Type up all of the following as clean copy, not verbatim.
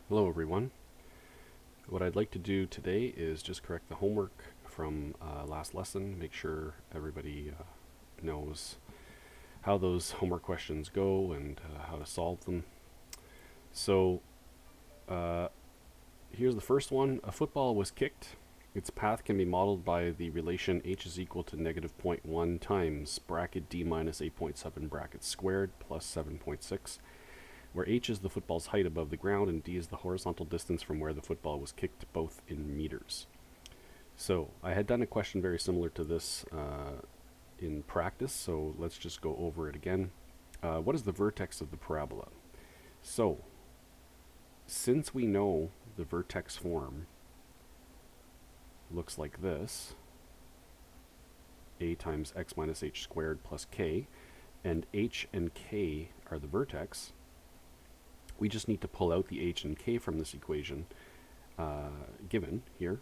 Hello everyone. What I'd like to do today is just correct the homework from last lesson, make sure everybody knows how those homework questions go and how to solve them. So uh, here's the first one. A football was kicked. Its path can be modeled by the relation h is equal to negative 0.1 times bracket d minus 8.7 bracket squared plus 7.6, where h is the football's height above the ground and d is the horizontal distance from where the football was kicked, both in meters. So I had done a question very similar to this in practice, so let's just go over it again. What is the vertex of the parabola? So since we know the vertex form looks like this, a times x minus h squared plus k, and h and k are the vertex, we just need to pull out the h and k from this equation given here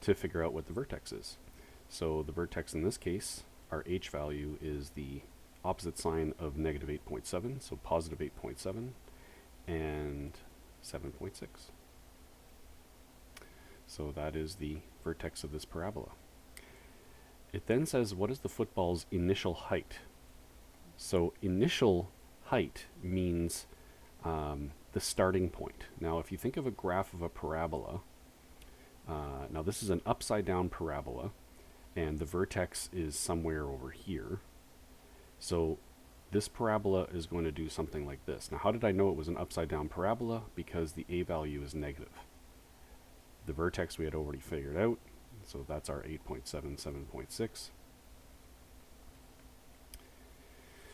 to figure out what the vertex is. So the vertex in this case, our h value is the opposite sign of negative 8.7, so positive 8.7 and 7.6. So that is the vertex of this parabola. It then says, what is the football's initial height? So initial height means the starting point. Now, if you think of a graph of a parabola, now this is an upside down parabola, and the vertex is somewhere over here. So this parabola is going to do something like this. Now, how did I know it was an upside down parabola? Because the a value is negative. The vertex we had already figured out, so that's our 8.7, 7.6.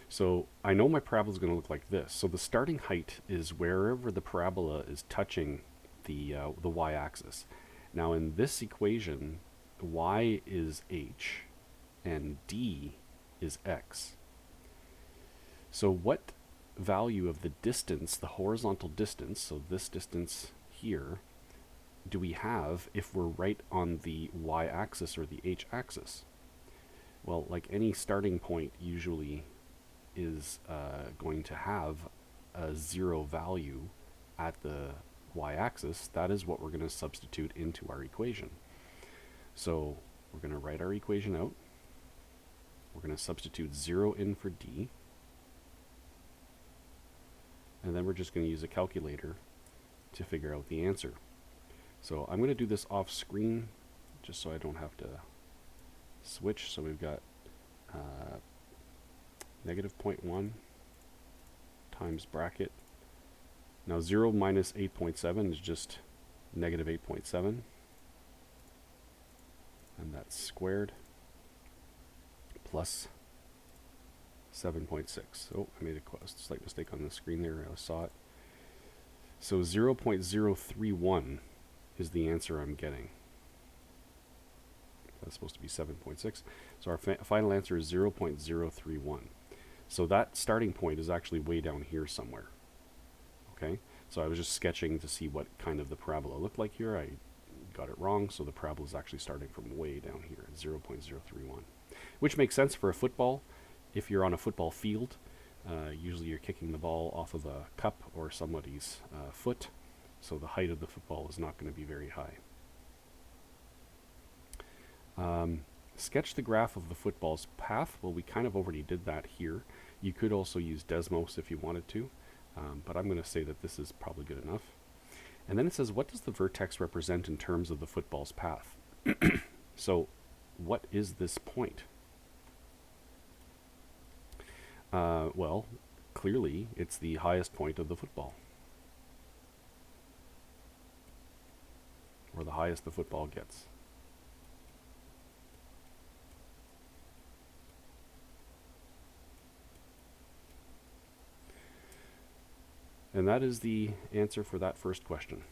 So I know my parabola is going to look like this. So the starting height is wherever the parabola is touching the y-axis. Now in this equation, y is h and d is x. So what value of the distance, the horizontal distance, so this distance here, do we have if we're right on the y-axis or the h-axis? Well, like any starting point usually is going to have a zero value at the y-axis. That is what we're going to substitute into our equation. So we're going to write our equation out. We're going to substitute 0 in for d. And then we're just going to use a calculator to figure out the answer. So I'm going to do this off screen just so I don't have to switch. So we've got negative 0.1 times bracket. Now 0 minus 8.7 is just negative 8.7. And that's squared plus 7.6. Oh, I made a slight mistake on the screen there. I saw it. So 0.031 is the answer I'm getting. That's supposed to be 7.6. So our final answer is 0.031. So that starting point is actually way down here somewhere. Okay, so I was just sketching to see what kind of the parabola looked like here. I got it wrong, so the parabola is actually starting from way down here at 0.031, which makes sense for a football. If you're on a football field, usually you're kicking the ball off of a cup or somebody's foot, so the height of the football is not going to be very high. Sketch the graph of the football's path. Well, we kind of already did that here. You could also use Desmos if you wanted to, but I'm going to say that this is probably good enough. And then it says, what does the vertex represent in terms of the football's path? So what is this point? Well, clearly it's the highest point of the football, or the highest the football gets. And that is the answer for that first question.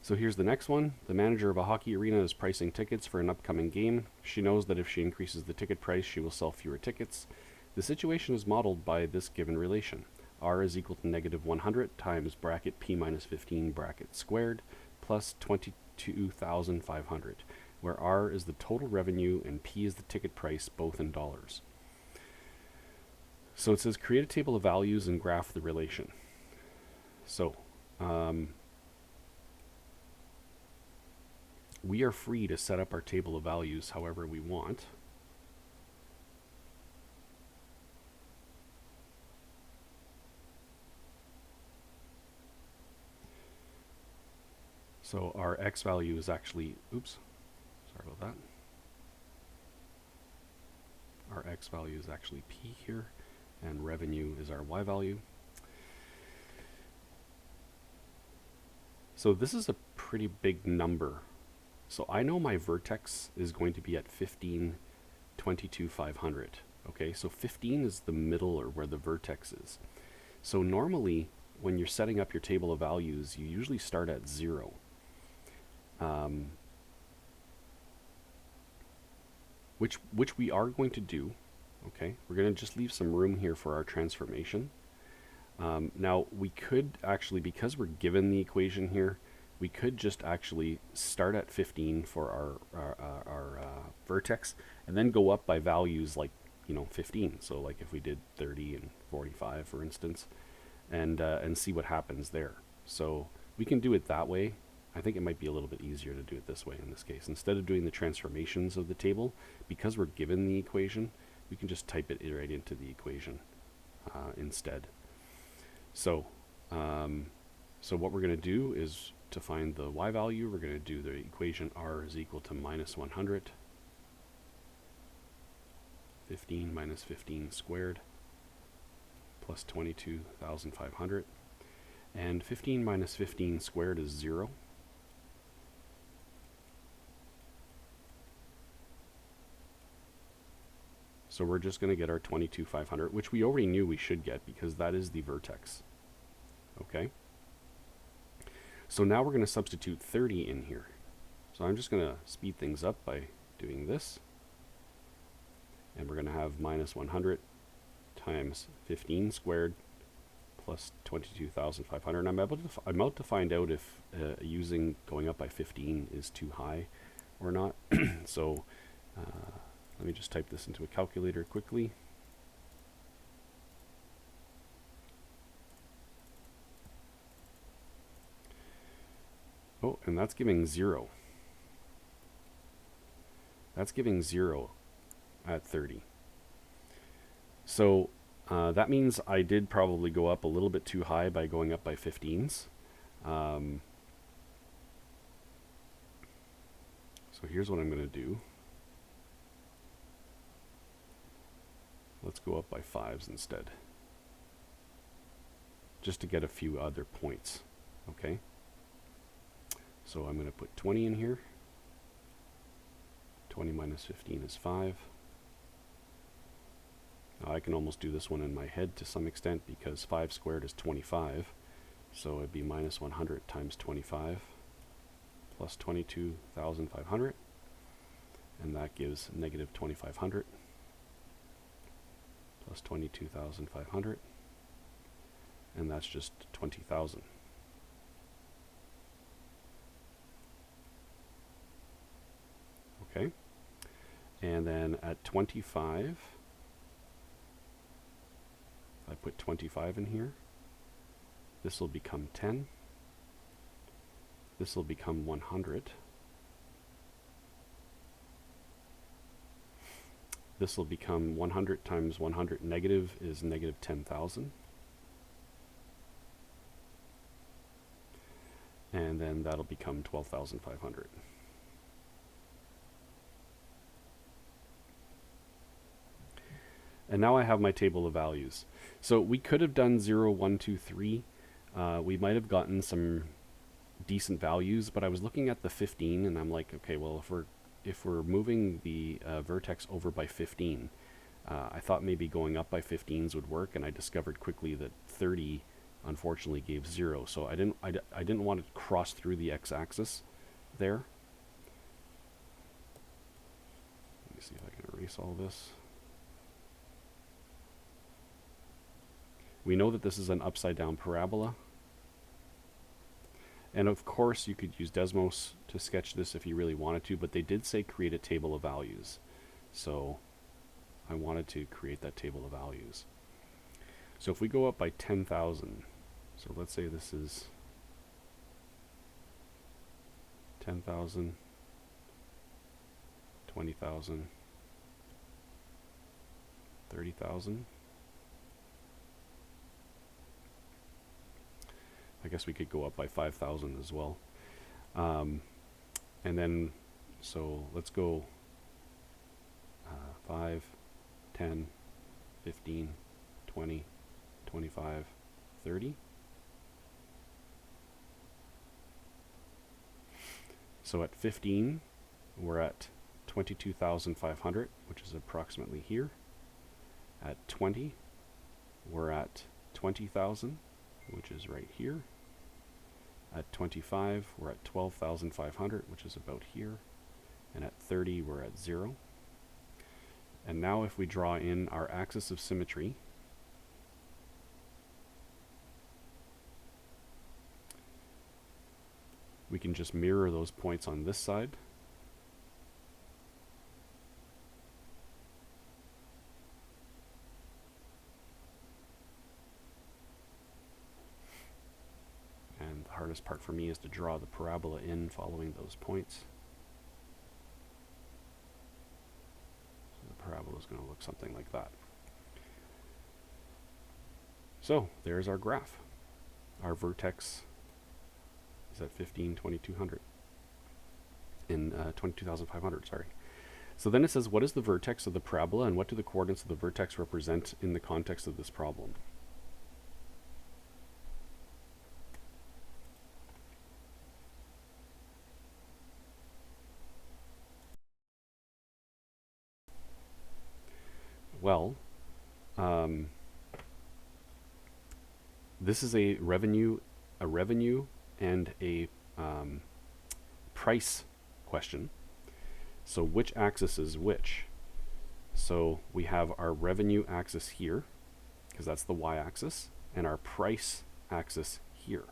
So here's the next one. The manager of a hockey arena is pricing tickets for an upcoming game. She knows that if she increases the ticket price, she will sell fewer tickets. The situation is modeled by this given relation. R is equal to negative 100 times bracket P minus 15 bracket squared plus 22,500, where R is the total revenue and P is the ticket price, both in dollars. So it says create a table of values and graph the relation. So we are free to set up our table of values however we want. So our x value is actually, oops, sorry about that. Our x value is actually p here, and revenue is our y value. So this is a pretty big number. So I know my vertex is going to be at 15, 22, 500. Okay, so 15 is the middle or where the vertex is. So normally when you're setting up your table of values, you usually start at 0. Which we are going to do. Okay, we're going to just leave some room here for our transformation. Now we could actually, because we're given the equation here, we could just actually start at 15 for our vertex, and then go up by values like 15. So like if we did 30 and 45, for instance, and see what happens there. So we can do it that way. I think it might be a little bit easier to do it this way in this case. Instead of doing the transformations of the table, because we're given the equation, we can just type it right into the equation instead. So, so what we're going to do is, to find the y value, we're going to do the equation r is equal to minus 100, 15 minus 15 squared, plus 22,500. And 15 minus 15 squared is 0. So we're just going to get our 22,500, which we already knew we should get because that is the vertex. Okay? So now we're going to substitute 30 in here. So I'm just going to speed things up by doing this. And we're going to have minus 100 times 15 squared plus 22,500. And I'm about to find out if using going up by 15 is too high or not. So let me just type this into a calculator quickly. Oh, and that's giving 0. That's giving 0 at 30. So that means I did probably go up a little bit too high by going up by 15s. So here's what I'm going to do. Let's go up by 5s instead, just to get a few other points. Okay. So I'm going to put 20 in here. 20 minus 15 is 5. Now I can almost do this one in my head to some extent because 5 squared is 25. So it'd be minus 100 times 25 plus 22,500. And that gives negative 2,500 plus 22,500. And that's just 20,000. Okay. And then at 25, I put 25 in here. This will become 10. This will become 100. This will become 100 times 100 negative is negative 10,000. And then that'll become 12,500. And now I have my table of values. So we could have done 0, 1, 2, 3. We might have gotten some decent values, but I was looking at the 15 and I'm like, okay, well, if we're moving the vertex over by 15, I thought maybe going up by 15s would work, and I discovered quickly that 30 unfortunately gave 0. So I didn't want to cross through the x-axis there. Let me see if I can erase all this. We know that this is an upside down parabola. And of course you could use Desmos to sketch this if you really wanted to, but they did say create a table of values. So I wanted to create that table of values. So if we go up by 10,000, So let's say this is 10,000, 20,000, 30,000. I guess we could go up by 5,000 as well. And then, so let's go 5, 10, 15, 20, 25, 30. So at 15, we're at 22,500, which is approximately here. At 20, we're at 20,000, which is right here. At 25, we're at 12,500, which is about here. And at 30, we're at 0. And now if we draw in our axis of symmetry, we can just mirror those points on this side. And the hardest part for me is to draw the parabola in following those points. So the parabola is going to look something like that. So there's our graph. Our vertex is at 15, 2200. In 22,500, sorry. So then it says, what is the vertex of the parabola and what do the coordinates of the vertex represent in the context of this problem? Well, this is a revenue and a price question. So which axis is which? So we have our revenue axis here, because that's the y-axis, and our price axis here.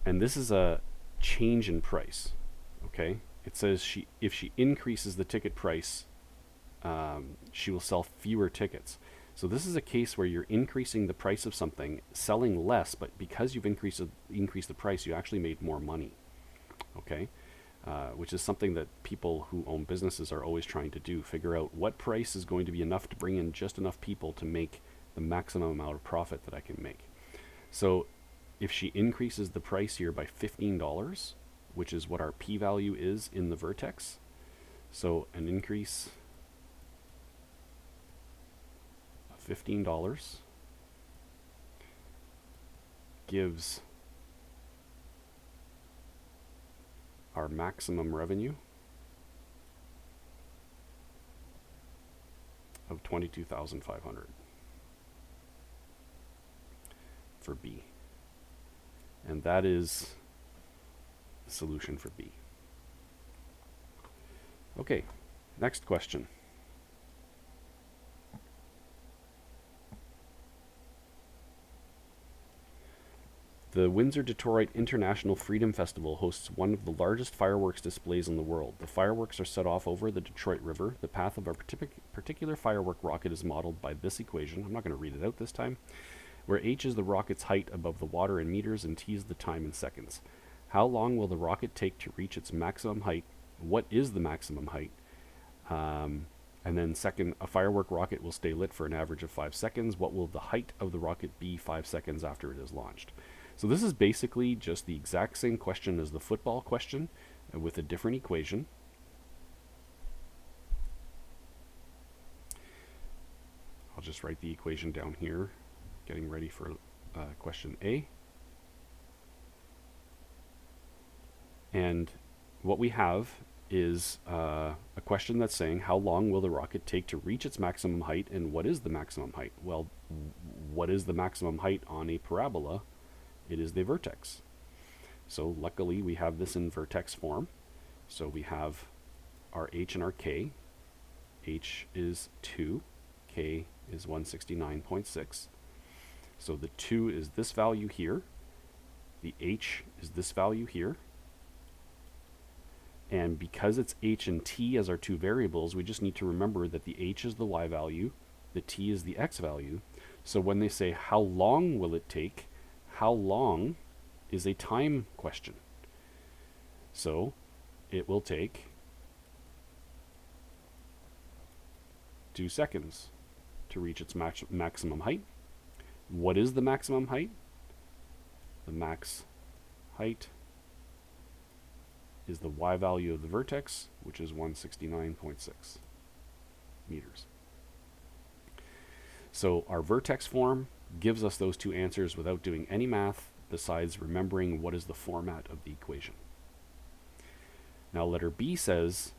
And this is a change in price, okay? It says if she increases the ticket price, she will sell fewer tickets. So this is a case where you're increasing the price of something, selling less, but because you've increased the price, you actually made more money, okay? Which is something that people who own businesses are always trying to do, figure out what price is going to be enough to bring in just enough people to make the maximum amount of profit that I can make. So if she increases the price here by $15, which is what our p-value is in the vertex, so an increase of $15 gives our maximum revenue of 22,500 for B. And that is the solution for B. Okay, next question. The Windsor-Detroit International Freedom Festival hosts one of the largest fireworks displays in the world. The fireworks are set off over the Detroit River. The path of a particular firework rocket is modeled by this equation. I'm not going to read it out this time. Where h is the rocket's height above the water in meters and t is the time in seconds. How long will the rocket take to reach its maximum height? What is the maximum height? And then second, a firework rocket will stay lit for an average of 5 seconds. What will the height of the rocket be 5 seconds after it is launched? So this is basically just the exact same question as the football question with a different equation. I'll just write the equation down here, getting ready for question A. And what we have is a question that's saying how long will the rocket take to reach its maximum height and what is the maximum height? Well, what is the maximum height on a parabola? It is the vertex. So luckily we have this in vertex form. So we have our h and our k. H is 2, k is 169.6. So the 2 is this value here. The h is this value here. And because it's h and t as our two variables, we just need to remember that the h is the y value, the t is the x value. So when they say how long will it take, how long is a time question. So it will take 2 seconds to reach its maximum height. What is the maximum height? The max height is the y value of the vertex, which is 169.6 meters. So our vertex form gives us those two answers without doing any math besides remembering what is the format of the equation. Now letter B says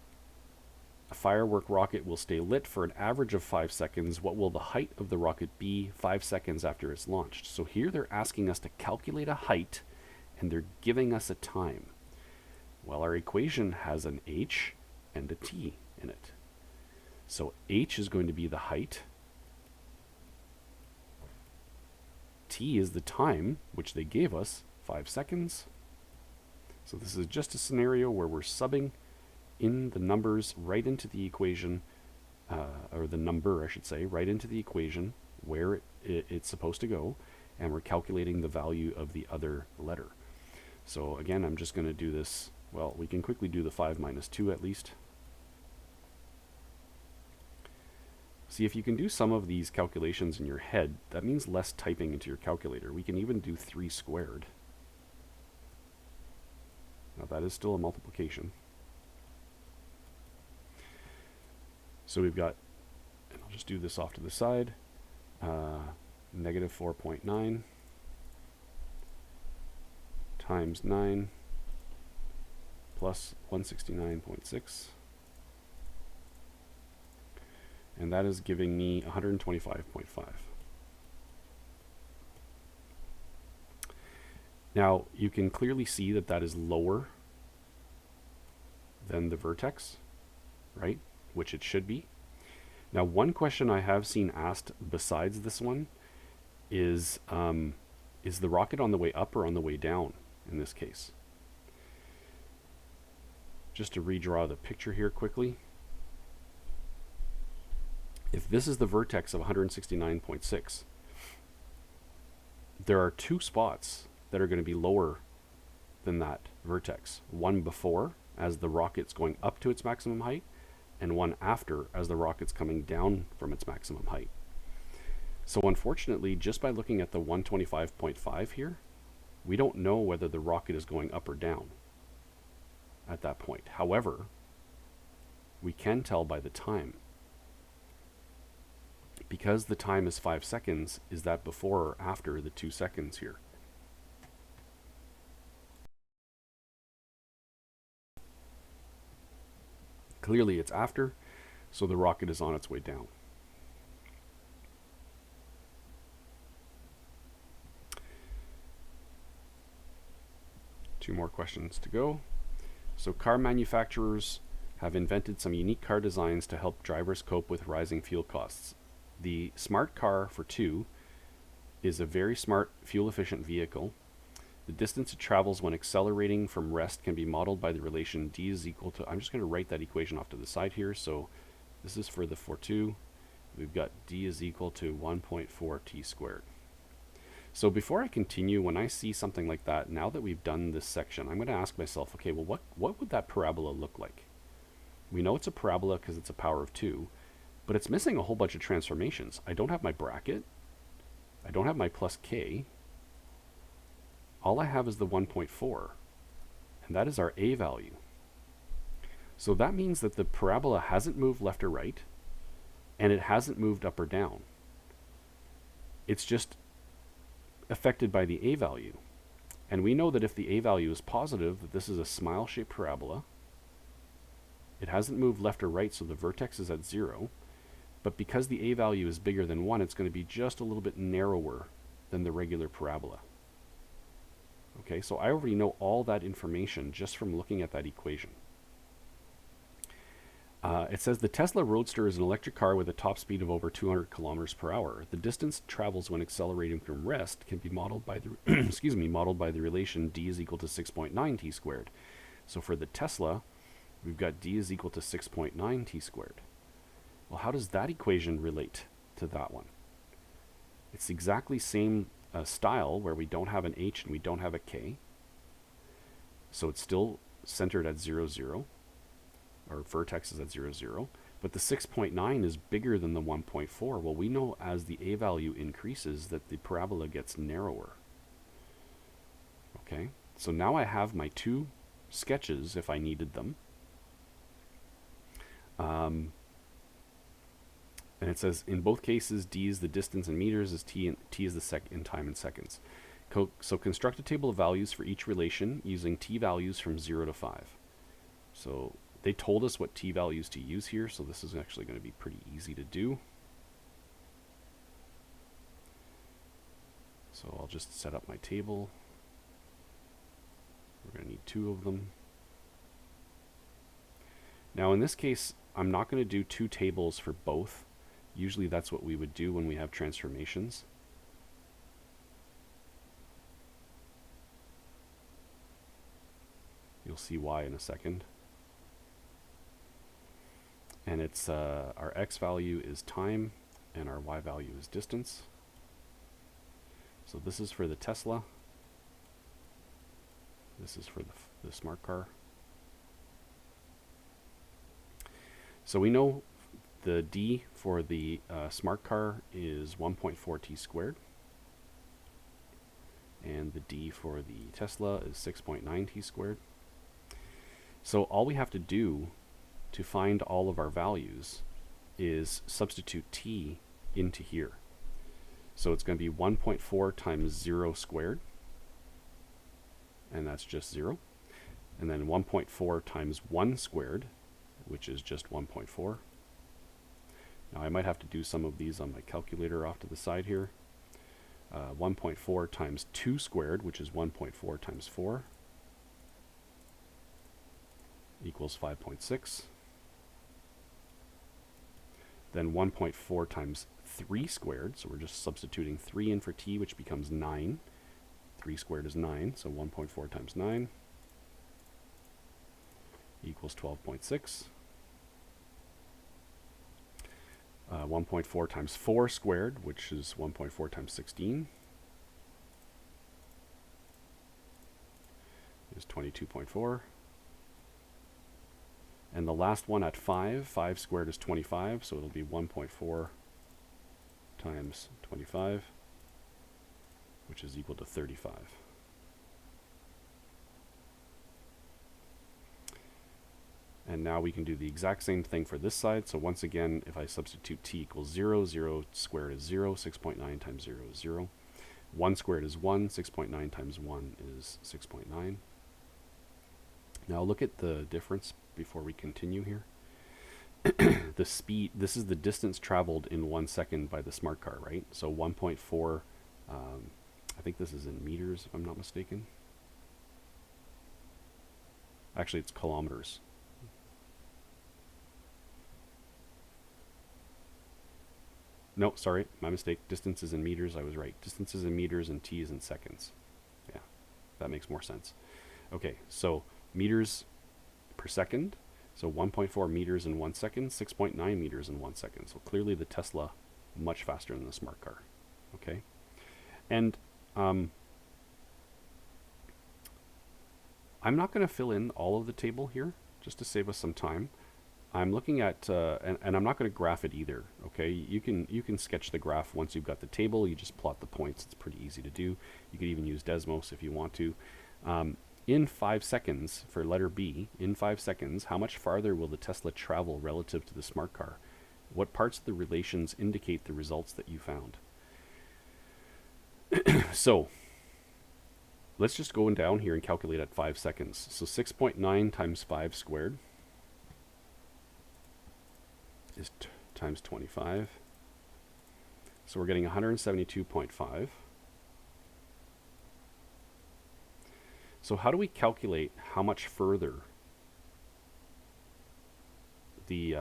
a firework rocket will stay lit for an average of 5 seconds. What will the height of the rocket be 5 seconds after it's launched? So here they're asking us to calculate a height, and they're giving us a time. Well, our equation has an h and a t in it. So h is going to be the height. T is the time, which they gave us, 5 seconds. So this is just a scenario where we're subbing in the numbers right into the equation, or the number, I should say, right into the equation where it's supposed to go, and we're calculating the value of the other letter. So again, I'm just going to do this. Well, we can quickly do the 5 minus 2 at least. See, if you can do some of these calculations in your head, that means less typing into your calculator. We can even do 3 squared. Now that is still a multiplication. So we've got, and I'll just do this off to the side, negative 4.9 times 9 plus 169.6. And that is giving me 125.5. Now, you can clearly see that that is lower than the vertex, right? Which it should be. Now, one question I have seen asked besides this one is the rocket on the way up or on the way down in this case? Just to redraw the picture here quickly. If this is the vertex of 169.6, there are 2 spots that are going to be lower than that vertex. One before, as the rocket's going up to its maximum height, and one after, as the rocket's coming down from its maximum height. So unfortunately, just by looking at the 125.5 here, we don't know whether the rocket is going up or down at that point. However, we can tell by the time. Because the time is 5 seconds, is that before or after the 2 seconds here? Clearly it's after, so the rocket is on its way down. Two more questions to go. So car manufacturers have invented some unique car designs to help drivers cope with rising fuel costs. The Smart Car for 2 is a very smart, fuel-efficient vehicle. The distance it travels when accelerating from rest can be modeled by the relation d is equal to, I'm just going to write that equation off to the side here. So this is for the 4.2. We've got d is equal to 1.4 t squared. So before I continue, when I see something like that, now that we've done this section, I'm going to ask myself, okay, well, what would that parabola look like? We know it's a parabola because it's a power of 2, but it's missing a whole bunch of transformations. I don't have my bracket. I don't have my plus k. All I have is the 1.4, and that is our a value. So that means that the parabola hasn't moved left or right, and it hasn't moved up or down. It's just affected by the a value. And we know that if the a value is positive, that this is a smile-shaped parabola. It hasn't moved left or right, so the vertex is at 0. But because the a value is bigger than 1, it's going to be just a little bit narrower than the regular parabola. Okay, so I already know all that information just from looking at that equation. It says the Tesla Roadster is an electric car with a top speed of over 200 kilometers per hour. The distance it travels when accelerating from rest can be modeled by the modeled by the relation d is equal to 6.9 t squared. So for the Tesla, we've got d is equal to 6.9 t squared. Well, how does that equation relate to that one? It's exactly same a style where we don't have an H and we don't have a K. So it's still centered at 0, 0. Our vertex is at 0, 0. But the 6.9 is bigger than the 1.4. Well, we know as the A value increases that the parabola gets narrower. Okay, so now I have my two sketches if I needed them. And it says in both cases, D is the distance in meters, as T is the in time in seconds. So construct a table of values for each relation using T values from 0 to 5. So they told us what T values to use here, so this is actually going to be pretty easy to do. So I'll just set up my table. We're going to need 2 of them. Now in this case, I'm not going to do 2 tables for both. Usually that's what we would do when we have transformations. You'll see why in a second. And it's our X value is time and our Y value is distance. So this is for the Tesla. This is for the smart car. So we know the D for the smart car is 1.4 t squared. And the D for the Tesla is 6.9 t squared. So all we have to do to find all of our values is substitute t into here. So it's going to be 1.4 times 0 squared, and that's just 0. And then 1.4 times 1 squared, which is just 1.4. Now I might have to do some of these on my calculator off to the side here. 1.4 times 2 squared, which is 1.4 times 4, equals 5.6. Then 1.4 times 3 squared, so we're just substituting 3 in for t, which becomes 9. 3 squared is 9, so 1.4 times 9 equals 12.6. 1.4 times 4 squared, which is 1.4 times 16, is 22.4. And the last one at 5 squared is 25, so it'll be 1.4 times 25, which is equal to 35. And now we can do the exact same thing for this side. So once again, if I substitute t equals 0, 0 squared is 0, 6.9 times 0 is 0. 1 squared is 1, 6.9 times 1 is 6.9. Now look at the difference before we continue here. The speed, this is the distance traveled in 1 second by the smart car, right? So 1.4, I think this is in meters if I'm not mistaken. Actually, it's kilometers. No, sorry, my mistake. Distance is in meters, I was right. Distance is in meters and t is in seconds. Yeah, that makes more sense. Okay, so meters per second. So 1.4 meters in 1 second, 6.9 meters in 1 second. So clearly the Tesla much faster than the smart car. Okay, and I'm not going to fill in all of the table here just to save us some time. I'm looking at, and I'm not going to graph it either. Okay, you can sketch the graph once you've got the table. You just plot the points. It's pretty easy to do. You could even use Desmos if you want to. In 5 seconds, for letter B, in 5 seconds, how much farther will the Tesla travel relative to the smart car? What parts of the relations indicate the results that you found? So let's just go down here and calculate at 5 seconds. So 6.9 times 5 squared is times 25. So we're getting 172.5. So how do we calculate how much further the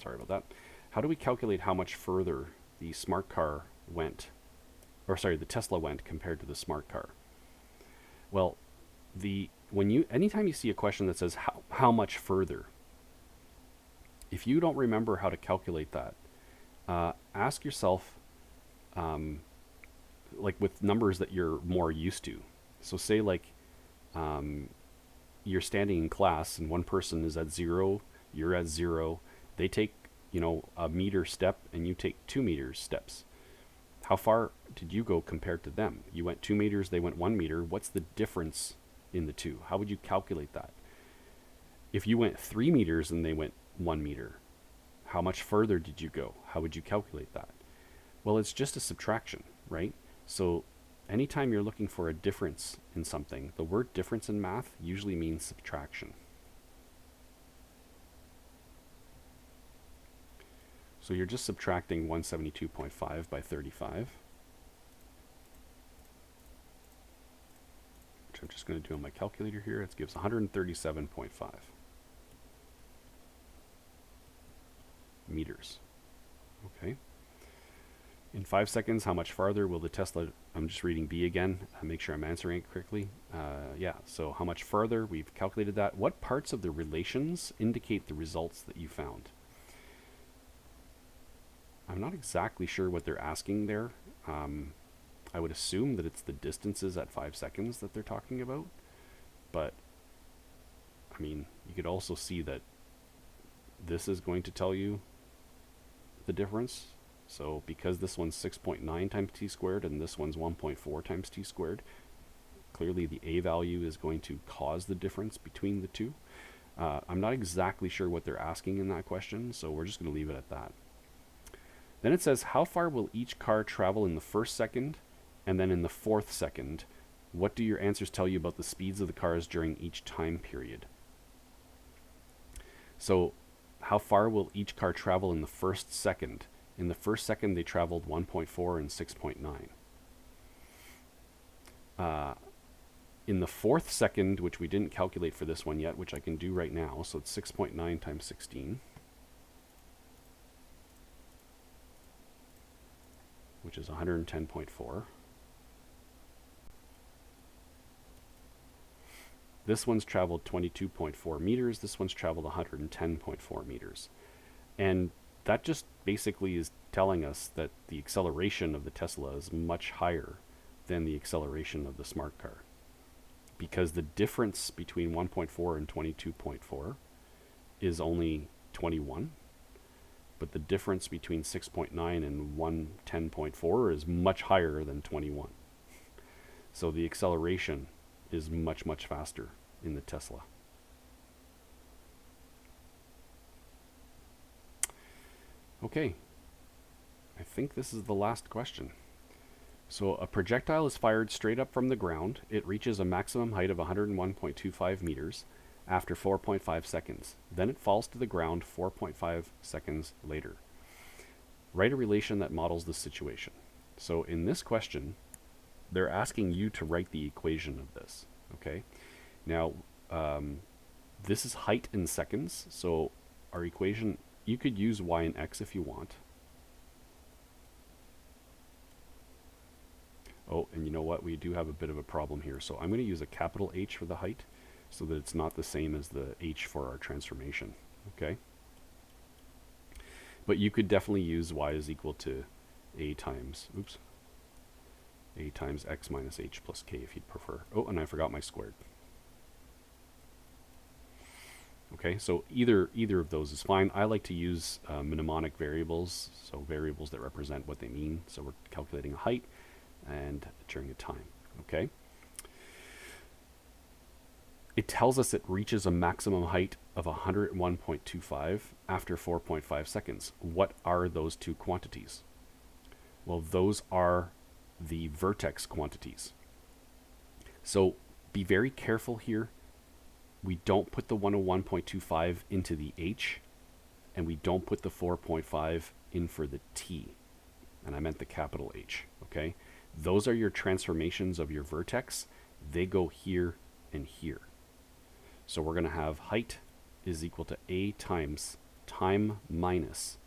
sorry about that. How do we calculate how much further the smart car went, or sorry, the Tesla went compared to the smart car? Well, anytime you see a question that says how much further, if you don't remember how to calculate that, ask yourself, like with numbers that you're more used to. So say like you're standing in class and one person is at 0, you're at 0. They take, a meter step and you take 2 meters steps. How far did you go compared to them? You went 2 meters, they went 1 meter. What's the difference in the two? How would you calculate that? If you went 3 meters and they went 1 meter, how much further did you go? How would you calculate that? Well, it's just a subtraction, right? So anytime you're looking for a difference in something, the word difference in math usually means subtraction. So you're just subtracting 172.5 by 35, which I'm just going to do on my calculator here. It gives 137.5 meters. Okay. In 5 seconds, how much farther will the Tesla, I'm just reading B again, make sure I'm answering it correctly. Yeah, so how much farther, we've calculated that. What parts of the relations indicate the results that you found? I'm not exactly sure what they're asking there. I would assume that it's the distances at 5 seconds that they're talking about. But, I mean, you could also see that this is going to tell you the difference. So because this one's 6.9 times t squared and this one's 1.4 times t squared, clearly the a value is going to cause the difference between the two. I'm not exactly sure what they're asking in that question, so we're just going to leave it at that. Then it says, how far will each car travel in the first second and then in the fourth second? What do your answers tell you about the speeds of the cars during each time period? So how far will each car travel in the first second? In the first second, they traveled 1.4 and 6.9. In the fourth second, which we didn't calculate for this one yet, which I can do right now, so it's 6.9 times 16, which is 110.4. This one's traveled 22.4 meters. This one's traveled 110.4 meters. And that just basically is telling us that the acceleration of the Tesla is much higher than the acceleration of the smart car. Because the difference between 1.4 and 22.4 is only 21. But the difference between 6.9 and 110.4 is much higher than 21. So the acceleration is much, much faster in the Tesla. Okay, I think this is the last question. So a projectile is fired straight up from the ground. It reaches a maximum height of 101.25 meters after 4.5 seconds. Then it falls to the ground 4.5 seconds later. Write a relation that models the situation. So in this question, they're asking you to write the equation of this. Okay. Now, this is height in seconds. So our equation, you could use y and x if you want. Oh, and you know what? We do have a bit of a problem here. So I'm going to use a capital H for the height so that it's not the same as the H for our transformation. Okay. But you could definitely use y is equal to a times x minus h plus k if you'd prefer. Oh, and I forgot my squared. Okay, so either of those is fine. I like to use mnemonic variables, so variables that represent what they mean. So we're calculating a height and during a time. Okay. It tells us it reaches a maximum height of 101.25 after 4.5 seconds. What are those two quantities? Well, those are the vertex quantities. So be very careful here. We don't put the 101.25 into the h, and we don't put the 4.5 in for the t. And I meant the capital H, okay? Those are your transformations of your vertex. They go here and here. So we're going to have height is equal to a times time minus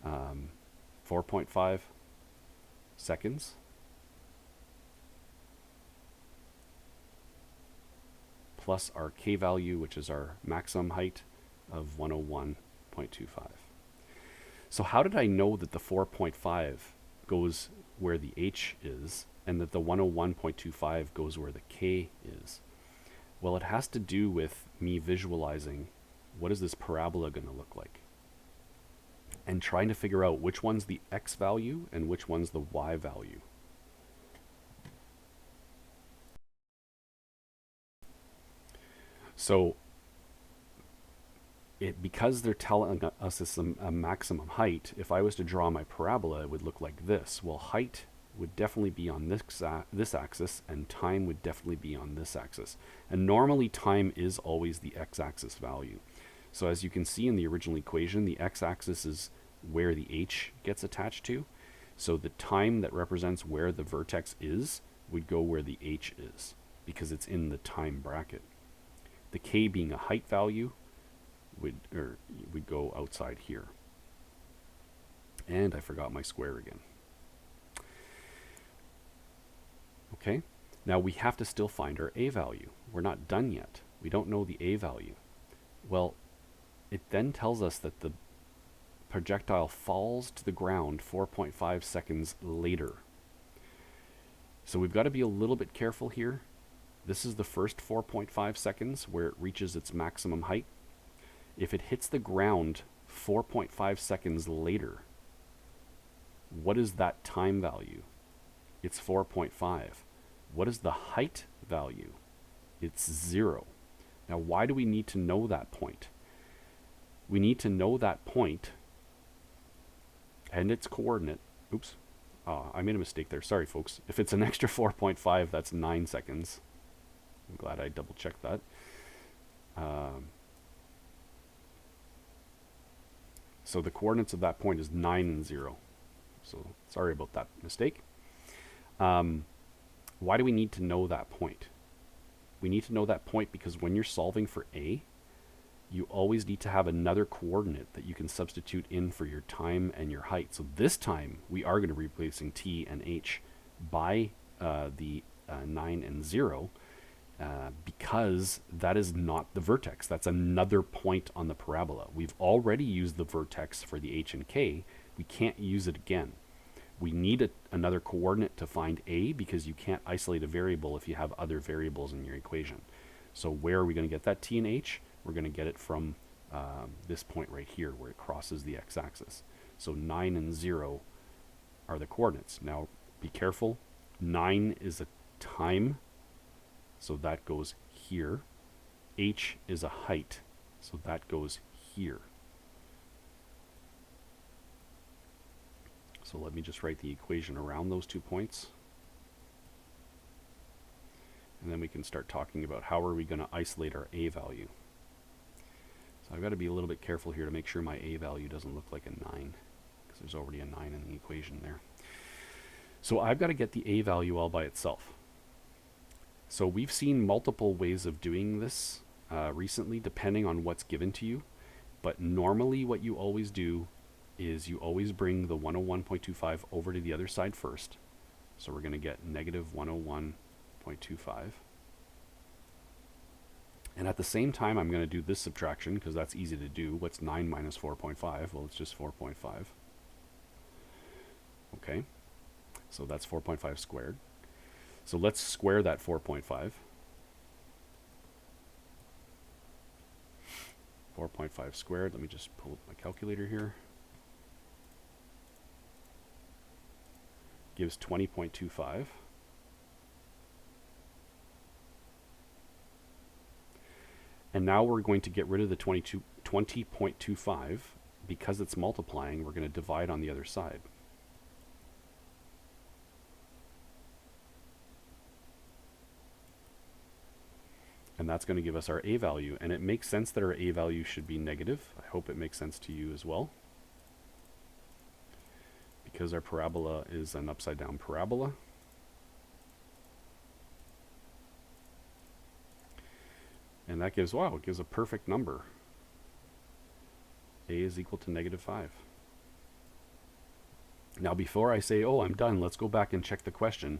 4.5 seconds plus our k value, which is our maximum height of 101.25. So how did I know that the 4.5 goes where the h is and that the 101.25 goes where the k is? Well, it has to do with me visualizing what is this parabola going to look like and trying to figure out which one's the x value and which one's the y value. So because they're telling us it's a maximum height, if I was to draw my parabola, it would look like this. Well, height would definitely be on this axis, and time would definitely be on this axis. And normally time is always the x-axis value. So as you can see in the original equation, the x-axis is where the h gets attached to. So the time that represents where the vertex is would go where the h is, because it's in the time bracket. The k being a height value would go outside here. And I forgot my square again. Okay, now we have to still find our a value. We're not done yet. We don't know the a value. Well, it then tells us that the projectile falls to the ground 4.5 seconds later. So we've got to be a little bit careful here. This is the first 4.5 seconds where it reaches its maximum height. If it hits the ground 4.5 seconds later, what is that time value? It's 4.5. What is the height value? It's 0. Now, why do we need to know that point? We need to know that point and its coordinate. Oops. I made a mistake there. Sorry, folks. If it's an extra 4.5, that's 9 seconds. I'm glad I double-checked that. So the coordinates of that point is 9 and 0. So sorry about that mistake. Why do we need to know that point? We need to know that point because when you're solving for a, you always need to have another coordinate that you can substitute in for your time and your height. So this time we are going to be replacing t and h by the 9 and 0 because that is not the vertex. That's another point on the parabola. We've already used the vertex for the h and k. We can't use it again. We need another coordinate to find a because you can't isolate a variable if you have other variables in your equation. So where are we going to get that t and h? We're going to get it from this point right here where it crosses the x-axis. So 9 and 0 are the coordinates. Now be careful. 9 is a time, so that goes here. H is a height, so that goes here. So let me just write the equation around those 2 points. And then we can start talking about how are we going to isolate our a value. So I've got to be a little bit careful here to make sure my a value doesn't look like a 9, because there's already a 9 in the equation there. So I've got to get the a value all by itself. So we've seen multiple ways of doing this recently, depending on what's given to you. But normally what you always do is you always bring the 101.25 over to the other side first. So we're going to get negative 101.25. And at the same time, I'm going to do this subtraction because that's easy to do. What's 9 minus 4.5? Well, it's just 4.5. Okay, so that's 4.5 squared. So let's square that 4.5. 4.5 squared. Let me just pull up my calculator here. Gives 20.25. And now we're going to get rid of the 20.25. Because it's multiplying, we're going to divide on the other side. And that's going to give us our a value. And it makes sense that our a value should be negative. I hope it makes sense to you as well, because our parabola is an upside down parabola. And that gives, wow, it gives a perfect number. A is equal to -5. Now before I say, oh, I'm done, let's go back and check the question.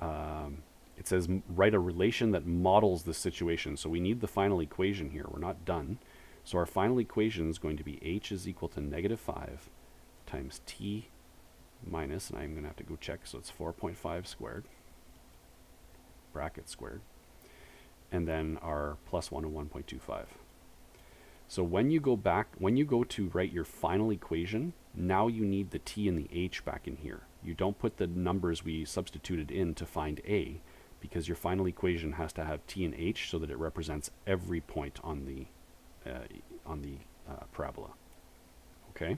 It says write a relation that models the situation. So we need the final equation here. We're not done. So our final equation is going to be h is equal to -5 times t minus, and I'm going to have to go check, so it's 4.5 squared, bracket squared, and then our plus 101.25. So when you go to write your final equation, now you need the t and the h back in here. You don't put the numbers we substituted in to find a, because your final equation has to have t and h so that it represents every point on the parabola. Okay?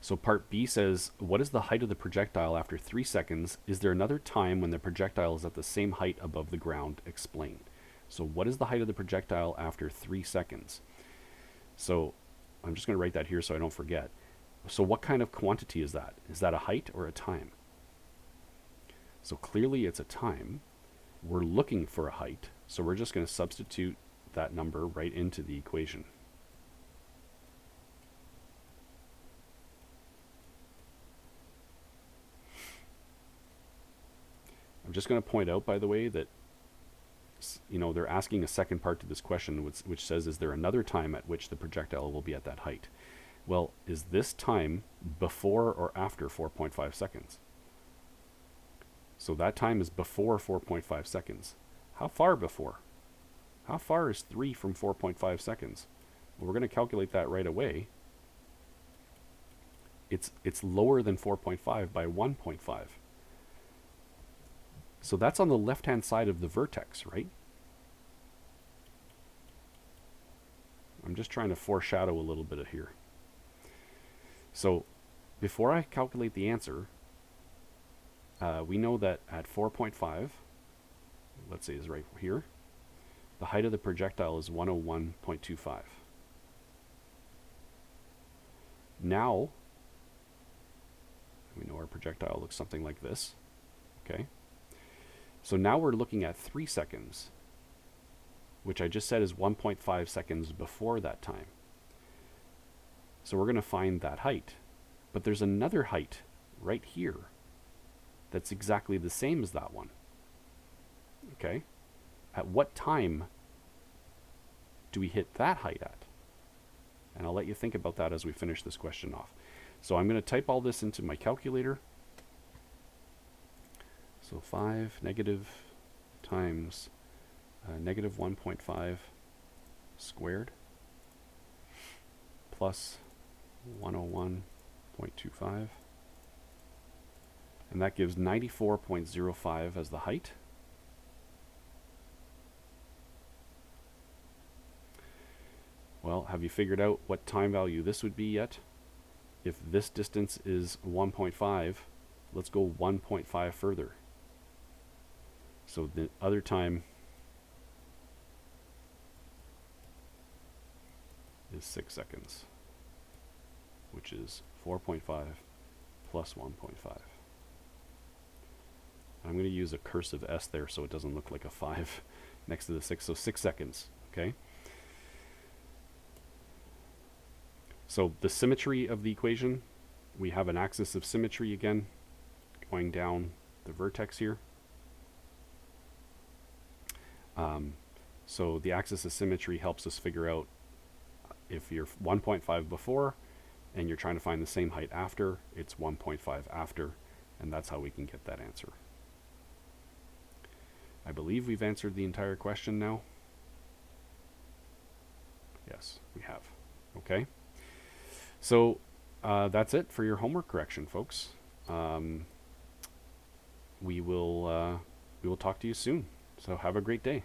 So part B says, what is the height of the projectile after 3 seconds? Is there another time when the projectile is at the same height above the ground? Explain. So what is the height of the projectile after 3 seconds? So I'm just going to write that here so I don't forget. So what kind of quantity is that? Is that a height or a time? So clearly it's a time. We're looking for a height, so we're just going to substitute that number right into the equation. I'm just going to point out, by the way, that they're asking a second part to this question, which says, is there another time at which the projectile will be at that height? Well, is this time before or after 4.5 seconds? So that time is before 4.5 seconds. How far before? How far is 3 from 4.5 seconds? Well, we're going to calculate that right away. It's lower than 4.5 by 1.5. So that's on the left-hand side of the vertex, right? I'm just trying to foreshadow a little bit of here. So before I calculate the answer, we know that at 4.5, let's say is right here, the height of the projectile is 101.25. Now, we know our projectile looks something like this, okay? So now we're looking at 3 seconds, which I just said is 1.5 seconds before that time. So we're going to find that height. But there's another height right here that's exactly the same as that one. Okay? At what time do we hit that height at? And I'll let you think about that as we finish this question off. So I'm going to type all this into my calculator. So 5 negative times negative 1.5 squared plus 101.25. And that gives 94.05 as the height. Well, have you figured out what time value this would be yet? If this distance is 1.5, let's go 1.5 further. So the other time is 6 seconds, which is 4.5 plus 1.5. I'm going to use a cursive S there so it doesn't look like a 5 next to the 6. So 6 seconds, okay? So the symmetry of the equation, we have an axis of symmetry again going down the vertex here. So the axis of symmetry helps us figure out if you're 1.5 before and you're trying to find the same height after, it's 1.5 after, and that's how we can get that answer. I believe we've answered the entire question now. Yes, we have. Okay. So that's it for your homework correction, folks. We will talk to you soon. So have a great day.